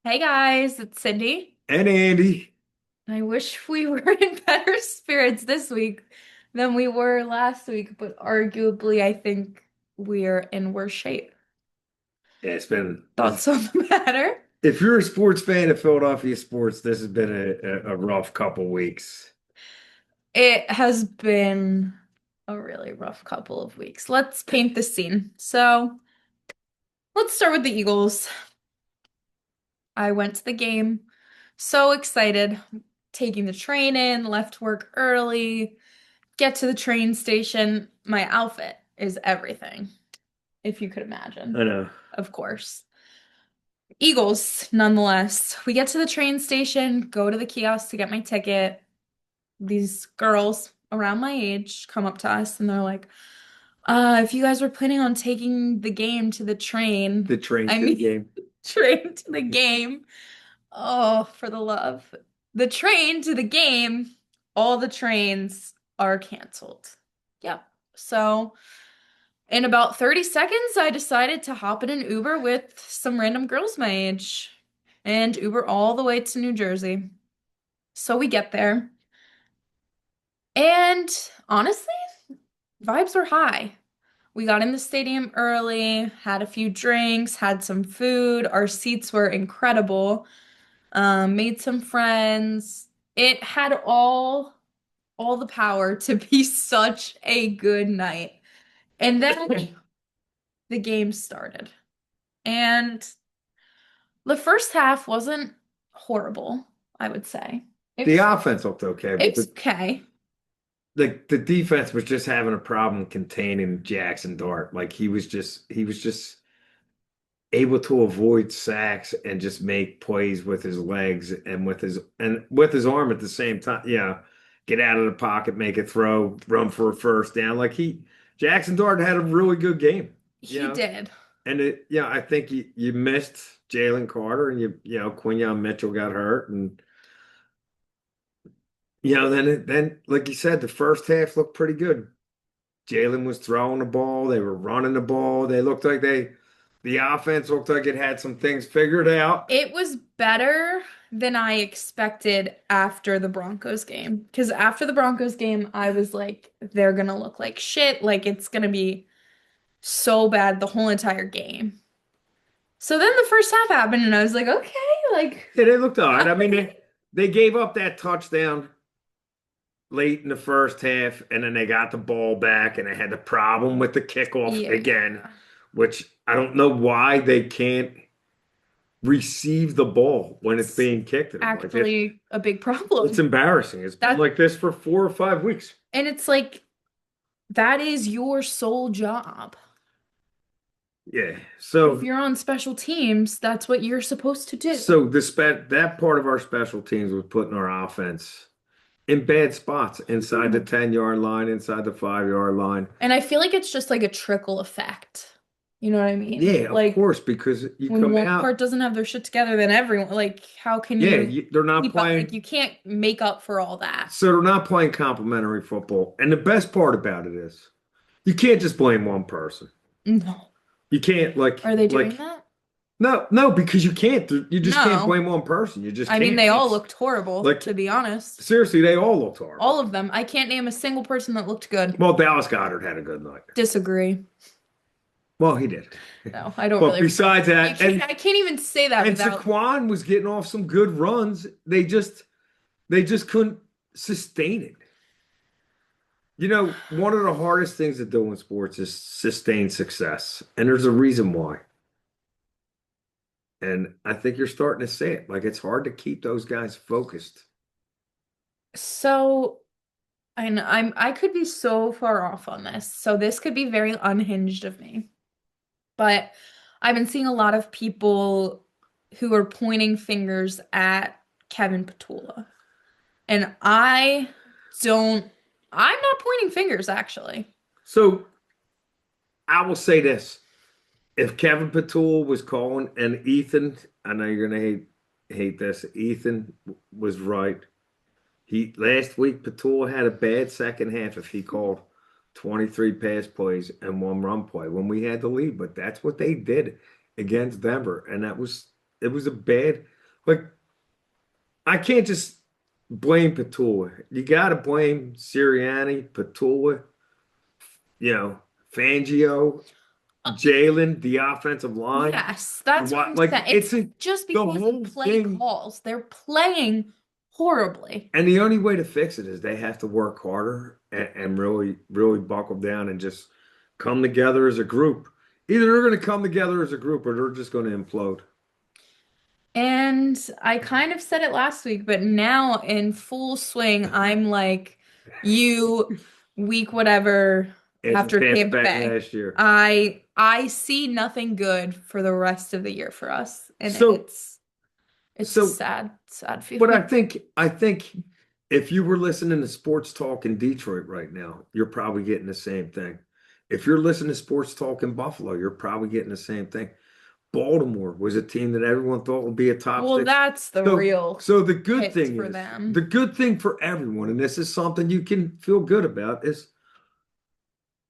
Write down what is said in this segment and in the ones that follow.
Hey guys, it's Cindy. And Andy. I wish we were in better spirits this week than we were last week, but arguably I think we're in worse shape. Yeah, it's been, Thoughts on the matter? if you're a sports fan of Philadelphia sports, this has been a rough couple weeks. It has been a really rough couple of weeks. Let's paint the scene. So, let's start with the Eagles. I went to the game, so excited, taking the train in, left work early, get to the train station. My outfit is everything, if you could I imagine, know. of course. Eagles, nonetheless. We get to the train station, go to the kiosk to get my ticket. These girls around my age come up to us and they're like, if you guys were planning on taking the game to the train, The train I to the mean, game. train to the game. Oh, for the love. The train to the game, all the trains are canceled. Yep. So, in about 30 seconds, I decided to hop in an Uber with some random girls my age and Uber all the way to New Jersey. So we get there, and honestly, vibes were high. We got in the stadium early, had a few drinks, had some food. Our seats were incredible. Made some friends. It had all the power to be such a good night. And then the game started. And the first half wasn't horrible, I would say. The It's offense looked okay, but it's the, okay. the the defense was just having a problem containing Jackson Dart. Like he was just able to avoid sacks and just make plays with his legs and with his arm at the same time. Yeah, get out of the pocket, make a throw, run for a first down. Jackson Dart had a really good game. You He know, did. And I think you missed Jalen Carter and Quinyon Mitchell got hurt and then like you said, the first half looked pretty good. Jalen was throwing the ball, they were running the ball. The offense looked like it had some things figured out. It was better than I expected after the Broncos game. Because after the Broncos game, I was like, they're gonna look like shit. Like it's gonna be so bad the whole entire game. So then the first half happened, and I was like, okay, like, Yeah, they looked all right. all I mean, right. they gave up that touchdown late in the first half, and then they got the ball back, and they had the problem with the kickoff Yeah. again, which I don't know why they can't receive the ball when it's It's being kicked at them. actually a big It's problem. embarrassing. It's been That like this for 4 or 5 weeks. and it's like that is your sole job. Yeah. If you're on special teams, that's what you're supposed to do. So that part of our special teams was putting our offense in bad spots inside the Mhm. 10-yard line, inside the 5-yard line. And I feel like it's just like a trickle effect. You know what I mean? Yeah, of Like course, because you when come one out. part doesn't have their shit together, then everyone, like, how can Yeah, you they're not keep up? Like, playing. you can't make up for all that. So they're not playing complementary football. And the best part about it is you can't just blame one person. No. You can't Are they doing like that? no, because you can't. You just can't No. blame one person. You just I mean, can't. they all It's looked horrible, like to be honest. seriously, they all looked horrible. All of them. I can't name a single person that looked good. Well, Dallas Goddard had a good night. Disagree. Well, he did. No, I don't But really. besides You that, can't. I can't even say that and without. Saquon was getting off some good runs. They just couldn't sustain it. One of the hardest things to do in sports is sustain success, and there's a reason why. And I think you're starting to see it. Like it's hard to keep those guys focused. So, I could be so far off on this. So this could be very unhinged of me. But I've been seeing a lot of people who are pointing fingers at Kevin Petula. And don't, I'm not pointing fingers actually. So I will say this. If Kevin Patul was calling and Ethan, I know you're gonna hate this. Ethan was right. He last week Patul had a bad second half if he called 23 pass plays and one run play when we had the lead. But that's what they did against Denver. And it was a bad. Like I can't just blame Patua. You got to blame Sirianni, Patua, Fangio, Uh, Jalen, the offensive line. yes, that's what What I'm like saying. It's it's a, just the because of whole play thing. calls. They're playing horribly. And the only way to fix it is they have to work harder and really, really buckle down and just come together as a group. Either they're going to come together as a group or they're just going to implode. And I kind of said it last week, but now in full swing, I'm like, you week whatever It's after Tampa Tampa Bay Bay. last year. I see nothing good for the rest of the year for us. And So, it's a so, sad, sad but feeling. I think if you were listening to sports talk in Detroit right now, you're probably getting the same thing. If you're listening to sports talk in Buffalo, you're probably getting the same thing. Baltimore was a team that everyone thought would be a top Well, six. that's the So, real so the good hit thing for is, the them. good thing for everyone, and this is something you can feel good about, is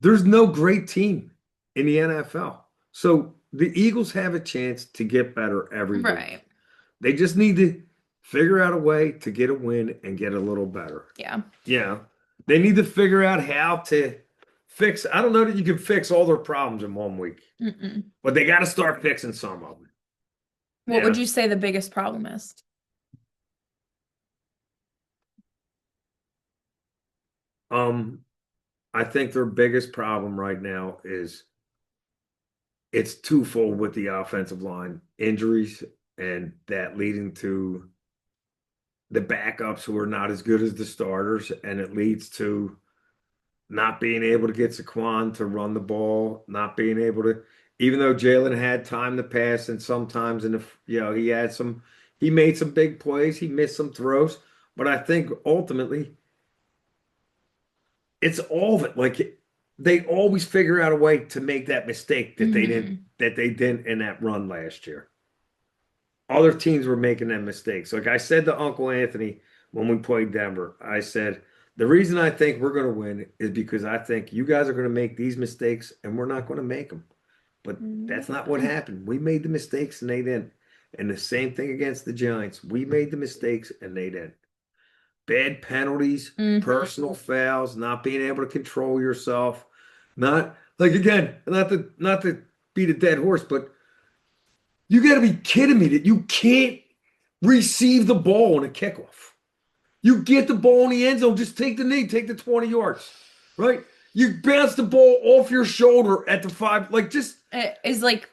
there's no great team in the NFL. So the Eagles have a chance to get better every week. Right. They just need to figure out a way to get a win and get a little better. Yeah. Yeah. They need to figure out how to fix. I don't know that you can fix all their problems in 1 week, Mm-mm. but they got to start fixing some of them. What would Yeah. you say the biggest problem is? Um, I think their biggest problem right now is it's twofold with the offensive line injuries and that leading to the backups who are not as good as the starters, and it leads to not being able to get Saquon to run the ball, not being able to, even though Jalen had time to pass, and sometimes he made some big plays, he missed some throws, but I think ultimately it's all of it. Like they always figure out a way to make that mistake Hmm. that they didn't in that run last year. Other teams were making that mistakes. Like I said to Uncle Anthony when we played Denver, I said, the reason I think we're going to win is because I think you guys are going to make these mistakes and we're not going to make them. But that's not what happened. We made the mistakes and they didn't. And the same thing against the Giants. We made the mistakes and they didn't. Bad penalties, Hmm. personal fouls, not being able to control yourself. Not like again, not to beat a dead horse, but you got to be kidding me that you can't receive the ball on a kickoff. You get the ball in the end zone, just take the knee, take the 20 yards, right? You bounce the ball off your shoulder at the five, like just It is like,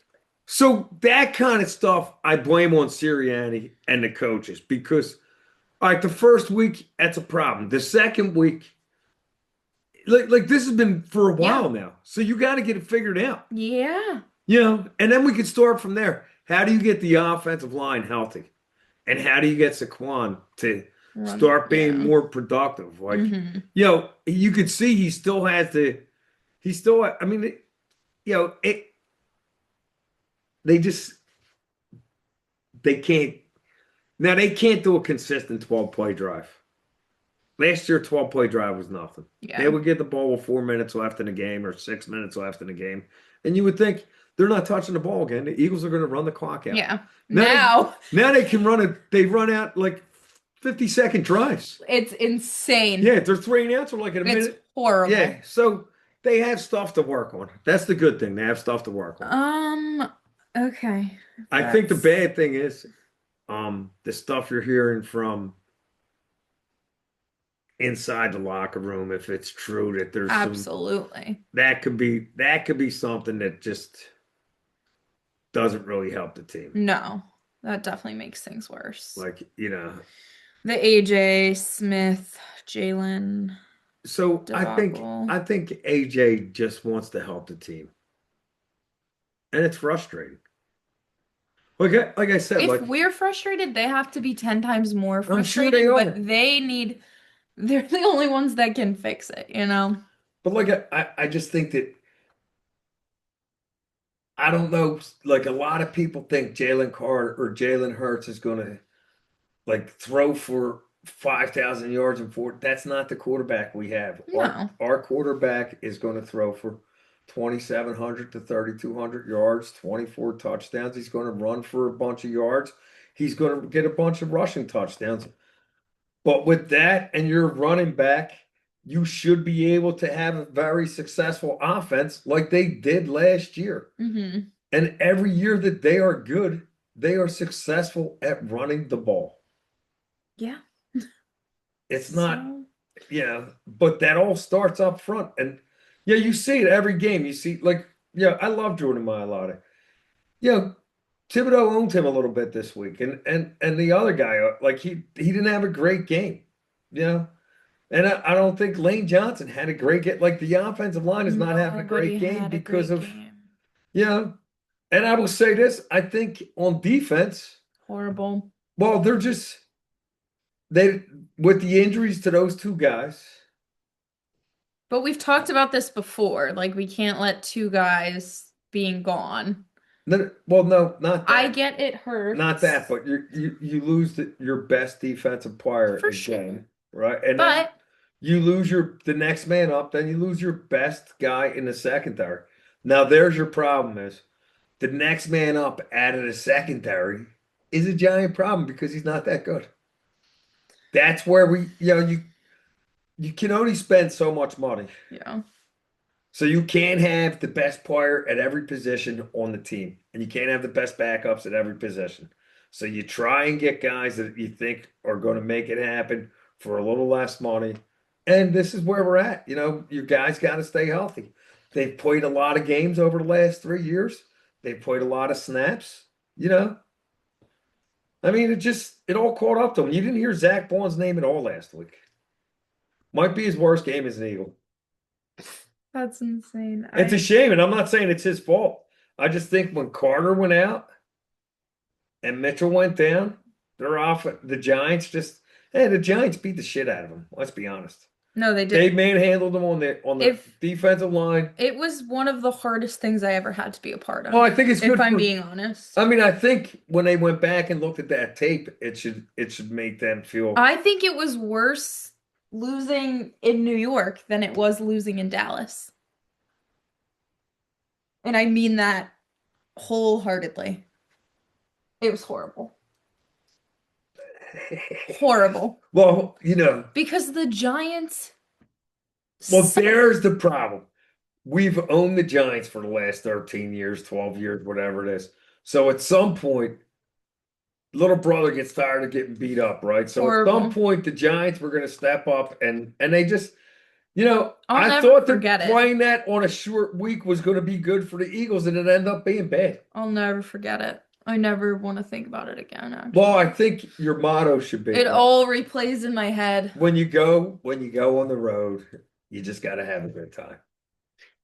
so that kind of stuff I blame on Sirianni and the coaches because all right, the first week, that's a problem. The second week, like this has been for a yeah, while now. So you got to get it figured out. yeah, And then we could start from there. How do you get the offensive line healthy? And how do you get Saquon to start being yeah. more productive? Like, Hmm. you could see he still, I mean, they just, they can't, now they can't do a consistent 12 play drive. Last year, 12 play drive was nothing. They Yeah, would get the ball with 4 minutes left in the game or 6 minutes left in the game. And you would think they're not touching the ball again. The Eagles are going to run the clock out. yeah. Now they Now now they can run it. They run out like 50-second drives. it's insane. Yeah, they're 3 and outs or like in a It's minute. horrible. Yeah, so they have stuff to work on. That's the good thing. They have stuff to work on. Um, okay. I think the That's bad thing is the stuff you're hearing from inside the locker room, if it's true that there's some absolutely. that could be something that just doesn't really help the team. No, that definitely makes things worse. Like, The AJ Smith, Jalen so debacle. I think AJ just wants to help the team. And it's frustrating. Like I said, If like we're frustrated, they have to be 10 times more I'm sure they frustrated, but are. they're the only ones that can fix it, you know? But like I just think that I don't know, like a lot of people think Jalen Carter or Jalen Hurts is gonna like throw for 5,000 yards and four. That's not the quarterback we have. Our No. our quarterback is going to throw for 2,700 to 3,200 yards, 24 touchdowns. He's going to run for a bunch of yards. He's going to get a bunch of rushing touchdowns. But with that and your running back, you should be able to have a very successful offense like they did last year. Hmm. And every year that they are good, they are successful at running the ball. Yeah. It's not, So, but that all starts up front. And yeah, you see it every game. You see, like, yeah, I love Jordan Mailata. Yeah, Thibodeau owned him a little bit this week, and the other guy, like he didn't have a great game, you know. And I don't think Lane Johnson had a great game. Like the offensive line is not having a great nobody game had a because great of, game. you know. And I will say this, I think on defense, Horrible. well, they're just they with the injuries to those two guys. But we've talked about this before. Like, we can't let two guys being gone. Well, no, not I that. get it Not that, hurts but you lose your best defensive player for sure. again, right? And then But you lose the next man up, then you lose your best guy in the secondary. Now there's your problem is the next man up out of the secondary is a giant problem because he's not that good. That's where you can only spend so much money. yeah. So you can't have the best player at every position on the team, and you can't have the best backups at every position. So you try and get guys that you think are going to make it happen for a little less money. And this is where we're at. You know, your guys got to stay healthy. They've played a lot of games over the last 3 years. They've played a lot of snaps. You know, I mean, it all caught up to them. You didn't hear Zach Bond's name at all last week. Might be his worst game as an Eagle. That's insane. It's a I shame, and I'm not saying it's his fault. I just think when Carter went out and Mitchell went down, they're off. The Giants the Giants beat the shit out of them. Let's be honest. No, they They did. manhandled them on the If defensive line. it was one of the hardest things I ever had to be a part Well, of, I think it's if good I'm for. being honest. I mean, I think when they went back and looked at that tape, it should make them feel. I think it was worse losing in New York than it was losing in Dallas. And I mean that wholeheartedly. It was horrible. Horrible. Well, Because the Giants well, suck. there's the problem. We've owned the Giants for the last 13 years, 12 years, whatever it is. So at some point, little brother gets tired of getting beat up, right? So at some Horrible. point, the Giants were going to step up and they just, I'll I never thought that forget it. playing that on a short week was going to be good for the Eagles, and it ended up being bad. I'll never forget it. I never want to think about it again, Well, I actually. think your motto should be It all replays in my head. when you go on the road, you just got to have a good time.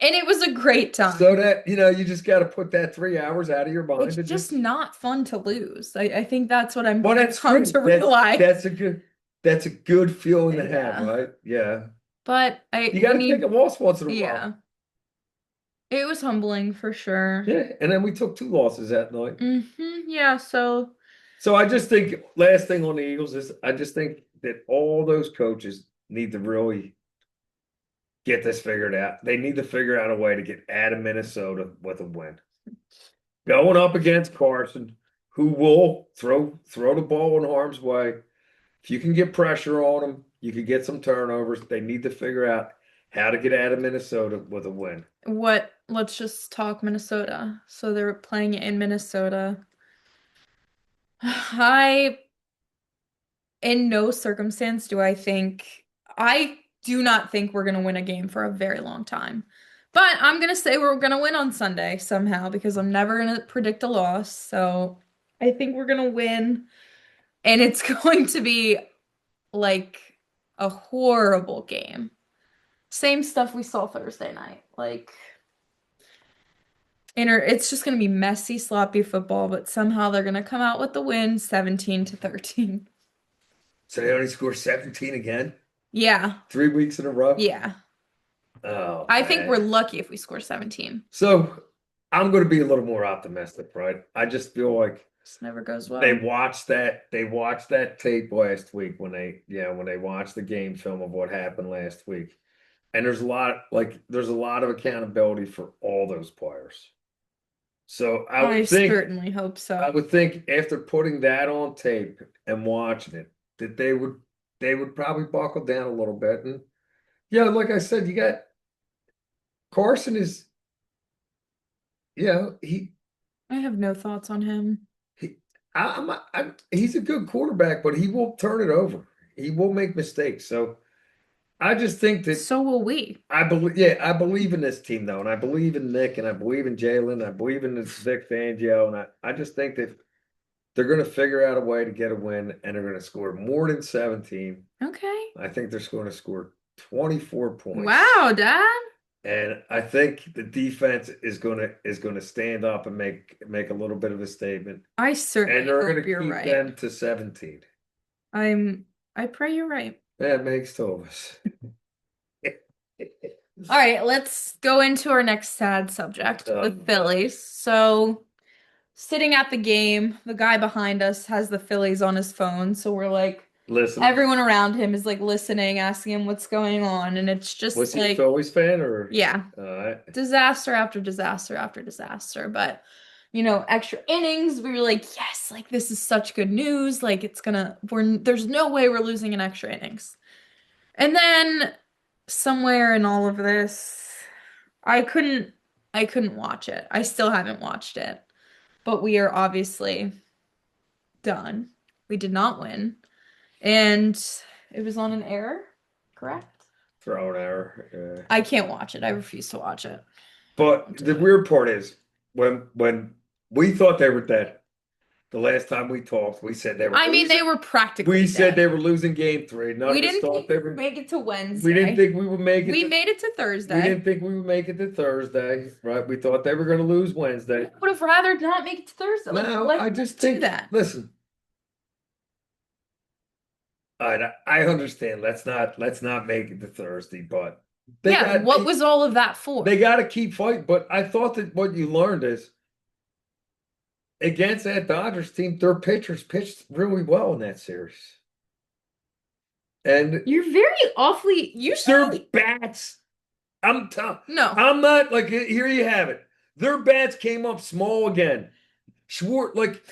And it was a great So time. that you just got to put that 3 hours out of your mind It's and just just. not fun to lose. I think that's what I'm Well, that's come to great. That's realize. that's a good that's a good feeling to have, Yeah. right? Yeah. But You got we to take a need, loss once in a while. yeah. It was humbling for sure. Yeah, and then we took two losses that night. Yeah, so So I just think last thing on the Eagles is I just think that all those coaches need to really get this figured out. They need to figure out a way to get out of Minnesota with a win. Going up against Carson, who will throw the ball in harm's way. If you can get pressure on them, you can get some turnovers. They need to figure out how to get out of Minnesota with a win. let's just talk Minnesota. So they're playing in Minnesota. I, in no circumstance I do not think we're going to win a game for a very long time. But I'm going to say we're going to win on Sunday somehow because I'm never going to predict a loss. So I think we're going to win. And it's going to be like a horrible game. Same stuff we saw Thursday night. It's just going to be messy, sloppy football, but somehow they're going to come out with the win 17-13. So they only score 17 again, Yeah. 3 weeks in a row. Yeah. Oh I think we're man. lucky if we score 17. So I'm going to be a little more optimistic, right? I just feel like This never goes they well. watched that they watched that tape last week when they watched the game film of what happened last week. And there's a lot of accountability for all those players. So I certainly hope I so. would think after putting that on tape and watching it, that they would probably buckle down a little bit. And yeah, like I said, you got Carson is, he I have no thoughts on him. he he's a good quarterback, but he will turn it over. He will make mistakes. So I just think that So will we. I believe in this team though, and I believe in Nick, and I believe in Jalen, I believe in this Vic Fangio, and I just think that they're going to figure out a way to get a win, and they're going to score more than 17. Okay. I think they're going to score 24 points. Wow, Dad. And I think the defense is going to stand up and make a little bit of a statement. I And certainly they're going hope to you're keep right. them to 17. I pray you're right. That makes two of us. All right, let's go into our next sad subject, the God. Phillies. So, sitting at the game, the guy behind us has the Phillies on his phone, so we're like Listen, everyone around him is like listening, asking him what's going on, and it's was just he a like Phillies fan or yeah, uh, disaster after disaster after disaster. But extra innings, we were like, yes, like this is such good news. Like there's no way we're losing in extra innings. And then somewhere in all of this, I couldn't I couldn't watch it. I still haven't watched it. But we are obviously done. We did not win. And it was on an error, correct? throwing error? I can't watch it. I refuse to watch it. But Don't do the it. weird part is when we thought they were dead. The last time we talked, we said they were I mean, they losing. were We practically said they dead. were losing game three. None We of us didn't thought think they we would were. make it to We didn't Wednesday. think we would make it We to. made it to We Thursday. didn't think we would make it to Thursday, right? We thought they were going to lose I Wednesday. would have rather not make it to Thursday. Like, No, let's I just do think. that. Listen, I understand. Let's not make it to Thursday, but they Yeah, got what was all of that they for? got to keep fighting. But I thought that what you learned is against that Dodgers team, their pitchers pitched really well in that series, and You're very awfully their usually bats. no. I'm not like here you have it. Their bats came up small again. Schwartz, like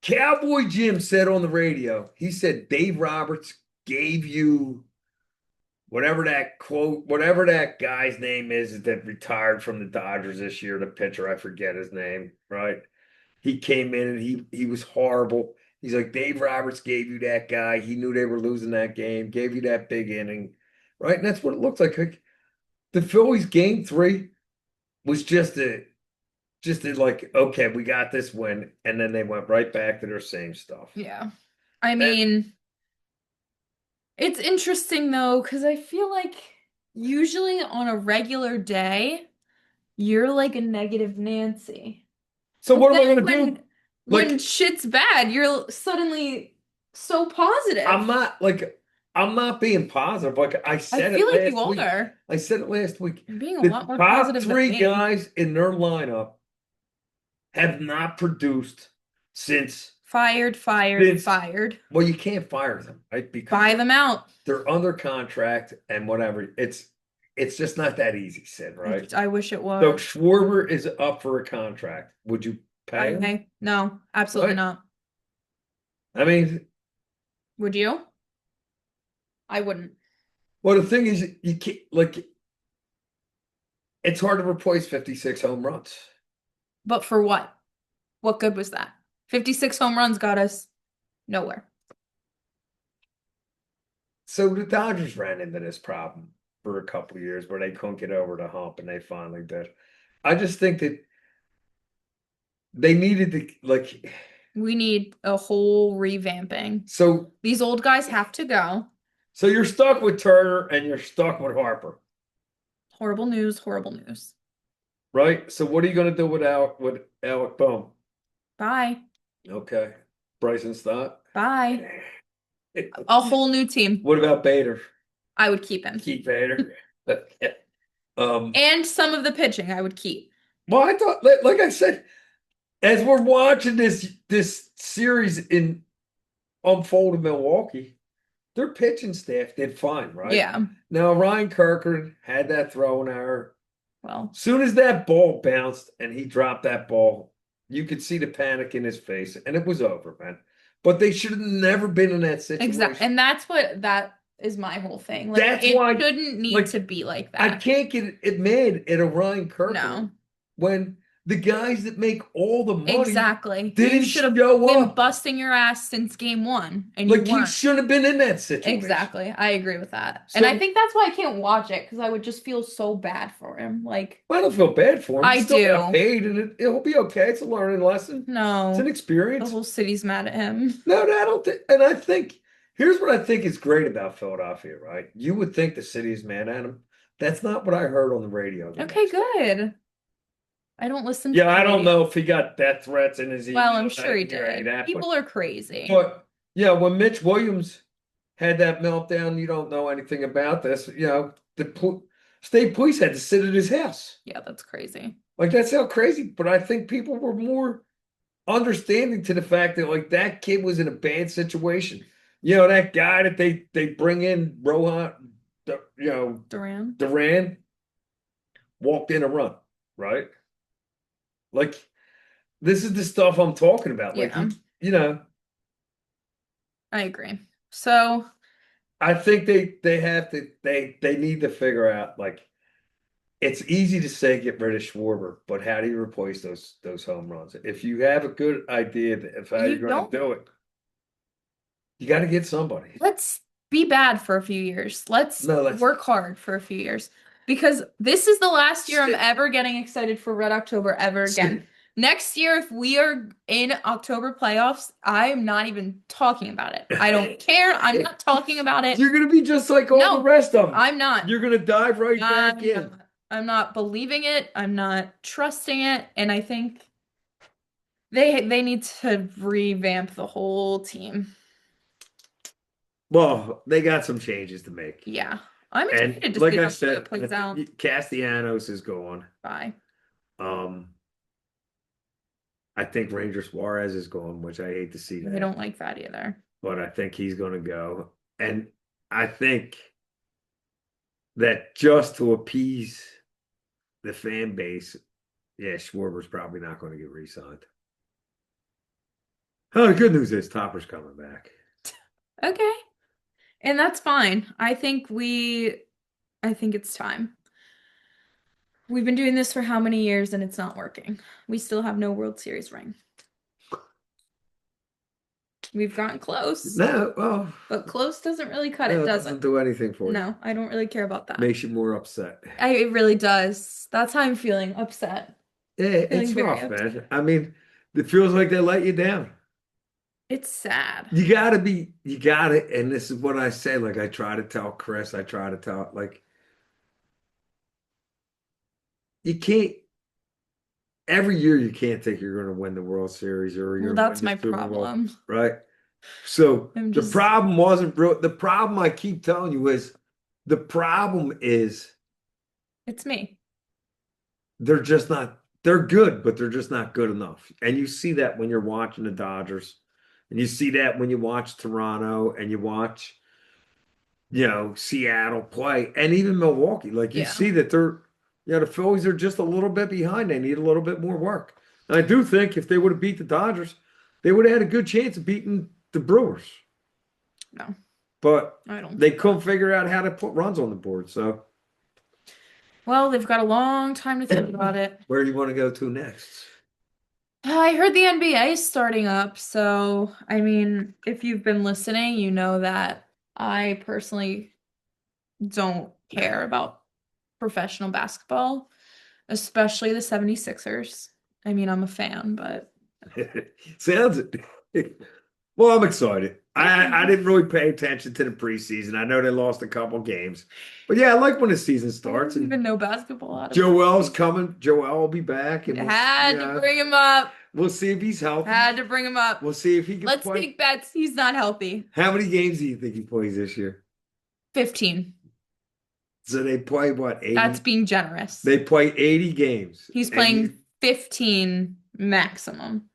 Cowboy Jim said on the radio, he said Dave Roberts gave you whatever that guy's name is that retired from the Dodgers this year, the pitcher, I forget his name, right? He came in and he was horrible. He's like, Dave Roberts gave you that guy. He knew they were losing that game, gave you that big inning, right? And that's what it looks like. Like the Phillies game three was just a like, okay, we got this win, and then they went right back to their same stuff. Yeah. I And mean, it's interesting though, because I feel like usually on a regular day, you're like a negative Nancy. so But what am then I gonna do? when Like, shit's bad, you're suddenly so positive. I'm not like I'm not being positive. Like I I said feel it like you last week. are. I said it last week. You're being a The lot more top positive than three me. guys in their lineup have not produced since Fired, fired, since fired. well, you can't fire them, right? Because Buy them out. they're under contract and whatever. It's just not that easy, Sid, right? I wish it So was. Schwarber is up for a contract. Would you pay him? Okay. No, absolutely Right? not. I mean, Would you? I wouldn't. well, the thing is, you can't like it's hard to replace 56 home runs. But for what? What good was that? 56 home runs got us nowhere. So the Dodgers ran into this problem for a couple of years where they couldn't get over the hump, and they finally did. I just think that they needed to like We need a whole revamping. so These old guys have to go. so you're stuck with Turner and you're stuck with Harper, Horrible news, horrible news. right? So what are you going to do with Alec Bohm? Bye. Okay, Bryson Stott. Bye. A whole new team. What about Bader? I would keep him. Keep Bader. Um, And some of the pitching I would keep. well, I thought, like I said, as we're watching this series in unfold in Milwaukee, their pitching staff did fine, right? Yeah. Now Ryan Kirkland had that throwing error. Well, Soon as that ball bounced and he dropped that ball, You could see the panic in his face, and it was over, man. But they should have never been in that Exactly. situation. And that is my whole thing. Like That's it why, shouldn't need to like, be like I that. can't get it mad at Orion Kirkland No. when the guys that make all the money Exactly. You didn't should have show been up. busting your ass since game one, and you Like he weren't. shouldn't have been in that situation. Exactly. I agree with that. And I So think that's why I can't watch it because I would just feel so bad for him. Like, I don't feel bad for him. He I still got do. paid, and it'll be okay. It's a learning lesson. It's an No, the experience. whole city's mad at him. No, I don't think. And I think here's what I think is great about Philadelphia, right? You would think the city is mad at him. That's not what I heard on the radio the Okay, next day. good. I don't listen to Yeah, the I don't radio. know if he got death threats in his Well, I'm emails. I sure he didn't hear any of did. that, People are crazy. but yeah, when Mitch Williams had that meltdown, you don't know anything about this. State police had to sit at his house. Yeah, that's crazy. Like that's how crazy. But I think people were more understanding to the fact that like that kid was in a bad situation. That guy that they bring in, Rohan, Duran. Duran, walked in a run, right? Like this is the stuff I'm talking about. Like Yeah, I agree. So, I think they have to they need to figure out like it's easy to say get rid of Schwarber, but how do you replace those home runs? If you have a good idea of how you're you going to don't do it, you got to get somebody. let's be bad for a few years. Let's No, let's work hard for a few years because this is the last year I'm stick. ever getting excited for Red October ever again. Next year, if we are in October playoffs, I'm not even talking about it. I don't care. I'm not talking about it. You're gonna be just like all the No, rest of them. I'm not. You're gonna dive right back I'm in. not. I'm not believing it. I'm not trusting it. And I think they need to revamp the whole team. Well, they got some changes to make. Yeah. I'm And excited to like see I how said, it plays out. Castellanos is gone. Bye. Um, I think Ranger Suarez is gone, which I hate to see I that, don't like that either. but I think he's gonna go. And I think that just to appease the fan base, yeah, Schwarber's probably not going to get re-signed. Oh, the good news is Topper's coming back. Okay. And that's fine. I think it's time. We've been doing this for how many years and it's not working. We still have no World Series ring. We've gotten close, No, well, but close doesn't really cut no, it, it does doesn't it? do anything for you. No, I don't really care about that. Makes you more upset. It really does. That's how I'm feeling, upset. Yeah, Feeling it's very rough, upset. man. I mean, it feels like they let you down. It's sad. You gotta, and this is what I say. Like I try to tell Chris, I try to tell, like, you can't, every year you can't think you're going to win the World Series or Well, you're going to win that's the my Super Bowl, problem. right? So I'm the just, problem wasn't real. The problem I keep telling you is the problem is it's me. they're just not, they're good, but they're just not good enough. And you see that when you're watching the Dodgers, and you see that when you watch Toronto and you watch, Seattle play and even Milwaukee. Like you Yeah. see that the Phillies are just a little bit behind. They need a little bit more work. And I do think if they would have beat the Dodgers, they would have had a good chance of beating the Brewers. No, But I don't they think that. couldn't figure out how to put runs on the board. So Well, they've got a long time to think about it. where do you want to go to next? I heard the NBA is starting up, so I mean, if you've been listening, you know that I personally don't care about professional basketball, especially the 76ers. I mean, I'm a fan, but Sounds it. Well, I'm excited. I yeah, didn't really pay attention to the preseason. I know they lost a couple games, but yeah, I like when the season I starts didn't and even know basketball out of the Joel's preseason. coming. Joel will be back, and Had to bring him up. we'll see if he's healthy. Had to bring him up. We'll see if he can Let's play. take bets. He's not healthy. How many games do you think he plays this year? 15. So they play what, That's 80? being generous. They play 80 games. He's And playing 15 maximum.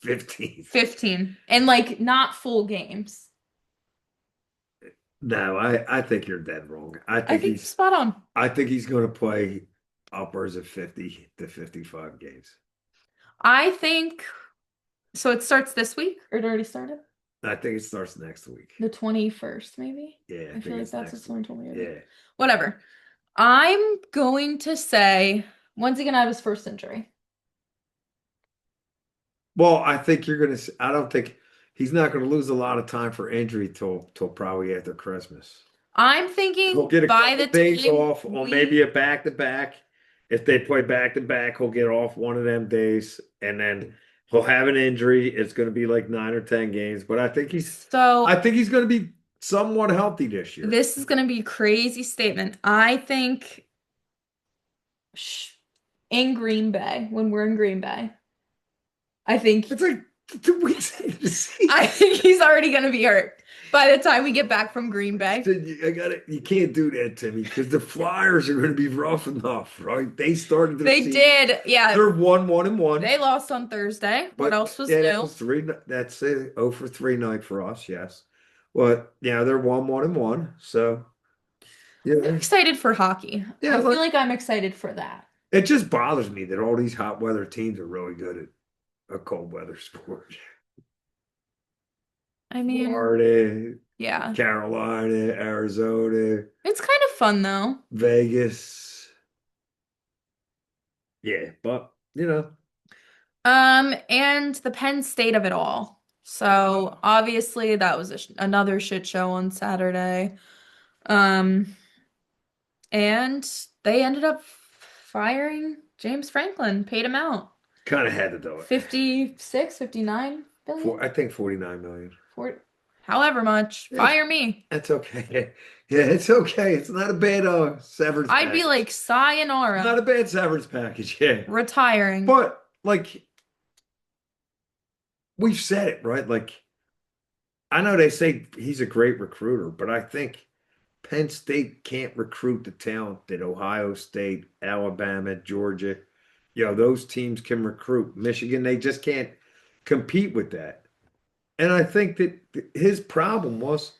15. 15. And like not full games. No, I think you're dead wrong. I think spot on. I think he's going to play upwards of 50 to 55 games. I think so. It starts this week, or it already started? I think it starts next week. The 21st, maybe? Yeah, I I feel think like it's that's what next someone week. told me already. Yeah. Whatever. I'm going to say, when's he gonna have his first injury? Well, I think you're gonna. I don't think he's not gonna lose a lot of time for injury till probably after Christmas. I'm He'll thinking get a by couple the days time off on maybe we a back to back. If they play back to back, he'll get off one of them days, and then he'll have an injury. It's going to be like 9 or 10 games, but I so think he's going to be somewhat healthy this year. this is gonna be a crazy statement. I think sh in Green Bay, when we're in Green Bay, I think It's like 2 weeks into the I season. think he's already gonna be hurt by the time we get back from Green Bay. I got it. You can't do that, Timmy, because the Flyers are going to be rough enough, right? They started their They season. did, yeah. They're 1-1-1. They lost on Thursday. What But else was yeah, that new? was three. That's it. 0 for 3 night for us. Yes. But yeah, they're 1-1-1. So I'm yeah, excited for hockey. yeah. I feel Look, like I'm excited for that. it just bothers me that all these hot weather teams are really good at a cold weather sport. I mean, Florida, yeah. Carolina, Arizona, It's kind of fun though. Vegas. Yeah, but And the Penn State of it all. So obviously that was another shit show on Saturday. Um, and they ended up firing James Franklin, paid him out. kind of had to do it. 56, 59 billion? I think 49 million. For however much. Yes, Fire me. that's okay. Yeah, it's okay. It's not a bad severance I'd be package. like, sayonara, Not a bad severance package, yeah. retiring. But like we've said it, right? Like I know they say he's a great recruiter, but I think Penn State can't recruit the talent that Ohio State, Alabama, Georgia, those teams can recruit. Michigan, they just can't compete with that. And I think that his problem was,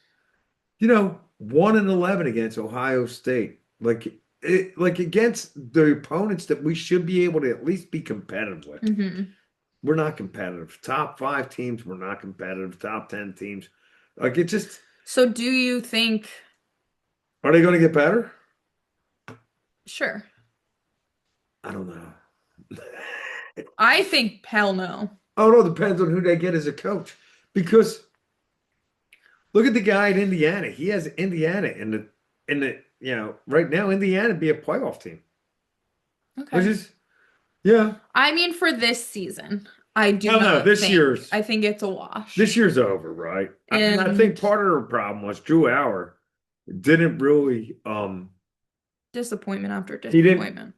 1-11 against Ohio State. Like against the opponents that we should be able to at least be competitive with. Hmm. We're not competitive. Top 5 teams, we're not competitive. Top 10 teams. Like it just, So do you think, are they going to get better? sure. I don't know. I think hell no. Oh no, depends on who they get as a coach. Because look at the guy in Indiana. He has Indiana right now, Indiana be a playoff team. Which Okay. is, yeah. I mean, for this season, I do No, no, not think. I think it's a wash. this year's over, right? I mean, I think And part of the problem was Drew Hour didn't really disappointment after he didn't disappointment.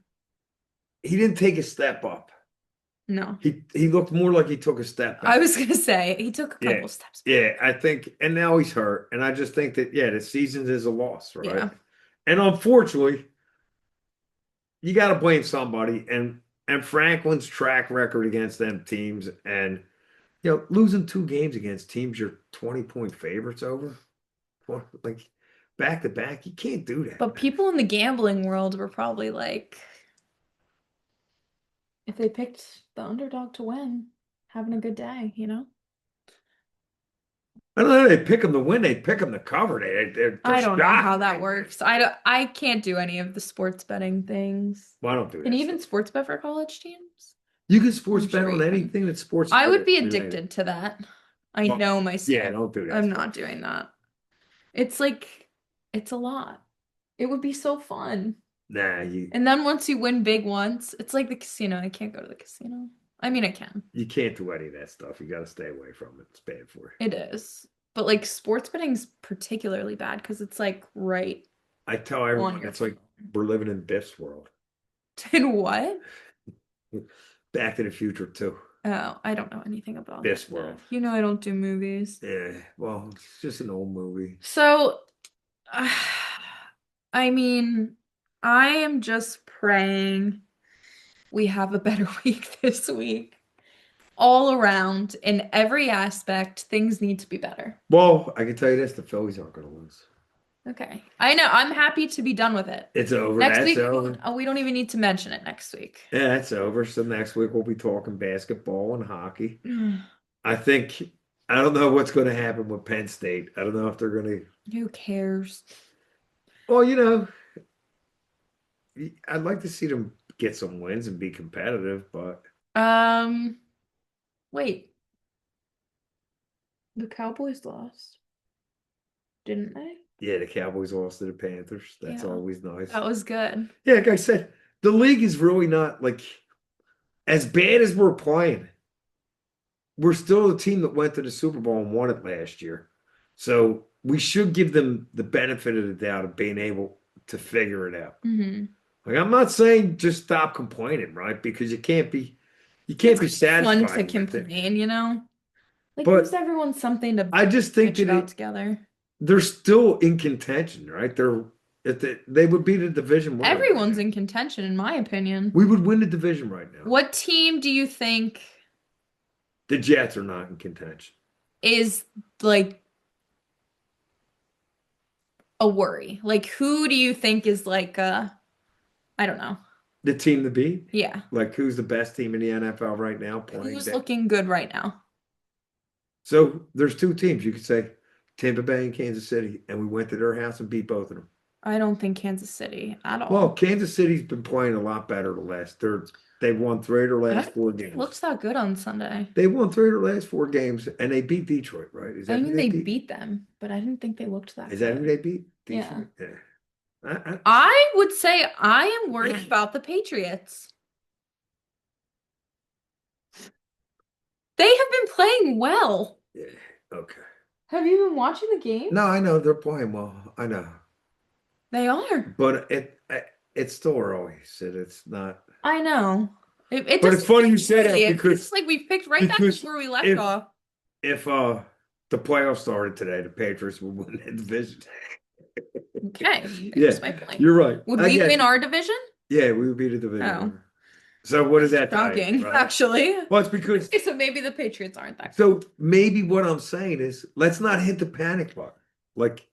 he didn't take a step up. No. He looked more like he took a step I back. was gonna say he took a Yeah. couple steps back. Yeah, I think, and now he's hurt. And I just think that, yeah, the season is a loss, right? Yeah. And unfortunately, you got to blame somebody. And Franklin's track record against them teams and, losing 2 games against teams you're 20-point favorites over, like back to back, you can't do that, But man. people in the gambling world were probably like, if they picked the underdog to win, having a good day, you know? I don't know. They pick them to win. They pick them to cover. They're I don't know how shocked. that works. I can't do any of the sports betting things. Well, I don't do Can that you stuff. even sports bet for college teams? You can sports I'm bet sure on you can. anything that's sports I would be related. addicted to that. I Well, know yeah, myself. don't do that I'm stuff. not doing that. It's like, it's a lot. It would be so fun. Nah, you And then once you win big once, it's like the casino. I can't go to the casino. I mean, I can. you can't do any of that stuff. You got to stay away from it. It's bad for you. It is. But like sports betting's particularly bad because it's like right I tell on everyone your it's like phone. we're living in Biff's world. In what? Back to the Future too. Oh, I don't know anything about Biff's that. world. You know, I don't do movies. Yeah, well, it's just an old movie. So, I mean, I am just praying we have a better week this week. All around, in every aspect, things need to be better. Well, I can tell you this: the Phillies aren't going to lose. Okay. I know. I'm happy to be done with it. It's over. Next That's week, over. we don't even need to mention it next week. Yeah, that's over. So next week we'll be talking basketball and hockey. Who I think I don't know what's going to happen with Penn State. I don't know if they're going to. cares? Well, I'd like to see them get some wins and be competitive, but Um, wait. The Cowboys lost, didn't they? yeah, the Cowboys lost to the Panthers. That's Yeah. always nice. That was good. Yeah, like I said, the league is really not like as bad as we're playing. We're still a team that went to the Super Bowl and won it last year. So we should give them the benefit of the doubt of being able to figure it out. Hmm. Like I'm not saying just stop complaining, right? Because you can't It's be fun to satisfied with it. complain, you know? Like gives But everyone something to I just think bitch that about together. they're still in contention, right? They would be the division winner right Everyone's now. in contention, in my opinion. We would win the division right now. What team do you think The Jets are not in contention. is like a worry? Like who do you think is like I don't know. The team to beat, Yeah. like who's the best team in the NFL right now playing Who's that? looking good right now? So there's two teams. You could say Tampa Bay and Kansas City, and we went to their house and beat both of them. I don't think Kansas City at Well, all. Kansas City's been playing a lot better the last third. They've won three of their I last don't four think they games. looked that good on Sunday. They won three of their last four games, and they beat Detroit, right? Is I that who mean, they they beat? beat them, but I didn't think they looked that Is that who good. they beat? Yeah. Detroit. Yeah. I would say I am worried about the Patriots. They have been playing well. Yeah. Okay. Have you been watching the No, games? I know they're playing well. I know, They are. but it's still early, Sid. It's not. I know. It But it's doesn't funny feel you say that early. It feels like we picked right back up because where we left if off. if the playoffs started today, the Patriots would win that division. Okay, Yeah, there's my point. you're right. Would I we get win you. our division? Yeah, we would be the division Oh, winner. So what does that tell you, shocking, right? actually. Well, it's because Okay, so maybe the Patriots aren't that good. so maybe what I'm saying is let's not hit the panic button. Like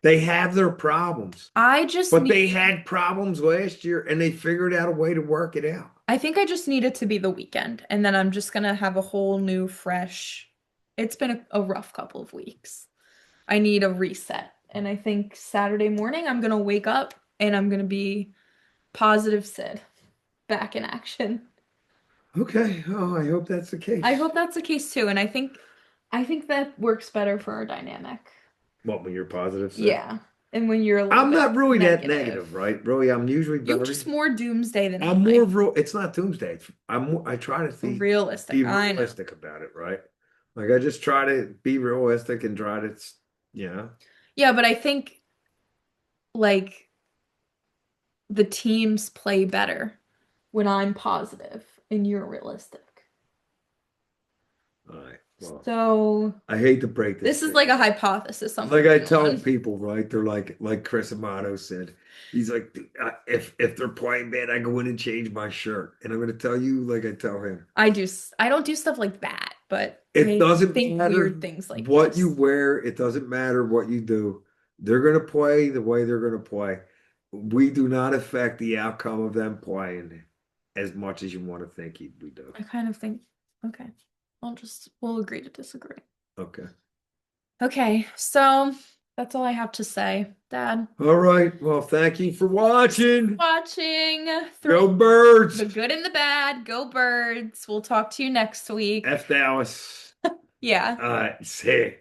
they have their problems, I just but need, they had problems last year and they figured out a way to work it out. I think I just need it to be the weekend, and then I'm just gonna have a whole new, fresh. It's been a rough couple of weeks. I need a reset. And I think Saturday morning, I'm gonna wake up and I'm gonna be positive Sid back in action. Okay. Oh, I hope that's the I case. hope that's the case too. And I think that works better for our dynamic. What when you're positive, Sid? Yeah. And when you're a little I'm bit not really that negative. negative, right? Really, I'm usually You're very. just more doomsday than I'm am more I. real. It's not doomsday. I try to Realistic. be I know. realistic about it, right? Like I just try to be realistic and try to, you know. Yeah, but I think like the teams play better when I'm positive and you're realistic. All right. Well, So I hate to break this this is to like you. a hypothesis I'm Like I working tell on. people, right? They're like Chris Amato said. He's like, if they're playing bad, I go in and change my shirt. And I'm going to tell you, like I tell him, I don't do stuff like that, but it I doesn't think matter weird things like what you this. wear. It doesn't matter what you do. They're going to play the way they're going to play. We do not affect the outcome of them playing as much as you want to think we do. I kind of think, okay, we'll agree to disagree. Okay. Okay, so that's all I have to say. Dad, All right. Well, thank you for watching. watching Go through Birds. the good and the bad. Go Birds. We'll talk to you next week. F Dallas. Yeah. All right. See.